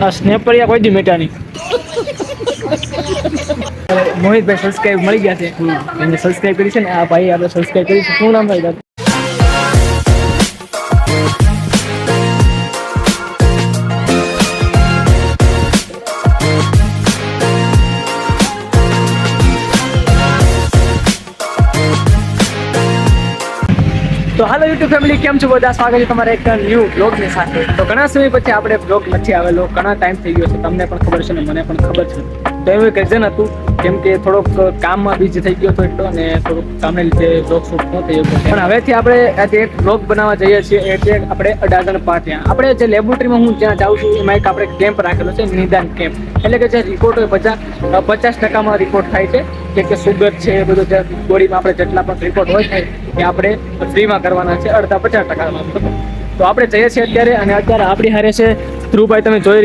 આ સ્નેપરિયા કોઈ દી મેટા નહીં. મોહિતભાઈ સબસ્ક્રાઇબ મળી ગયા છે. એમને સબસ્ક્રાઇબ કરી છે ને આ ભાઈ આપણે સબસ્ક્રાઇબ કરી છે. શું નામ ભાઈ તારું? તો હાલો યુટ્યુબ ફેમિલી, કેમ છો બધા? સ્વાગત છે તમારા એક ન્યૂ બ્લોગની સાથે. તો ઘણા સમય પછી આપણે બ્લોગ નથી આવેલો, ઘણા ટાઈમ થઈ ગયો છે. તમને પણ ખબર છે ને મને પણ ખબર છે. તો એવું એક રીઝન હતું, કેમ કે થોડોક કામમાં બીજી થઈ ગયો હતો એટલો, અને થોડુંક કામને લીધે બ્લોગ શૂટ ન થઈ ગયો. પણ હવેથી આપણે આજે એક બ્લોગ બનાવવા જઈએ છીએ, એટલે આપણે અડાજણ પાટિયા. આપણે જે લેબોરેટરીમાં હું જ્યાં જાઉં છું એમાં એક આપણે કેમ્પ રાખેલો છે, નિદાન કેમ્પ. એટલે કે જે રિપોર્ટ હોય 50% રિપોર્ટ થાય છે, કે સુગર છે એ બધું જે બોડીમાં આપણે જેટલા પણ રિપોર્ટ હોય થાય એ આપણે ફ્રીમાં કરવાના છે, અડધા 50%. તો આપણે જઈએ છીએ અત્યારે, અને અત્યારે આપણી હારે છે ધ્રુવભાઈ, તમે જોઈ રહ્યા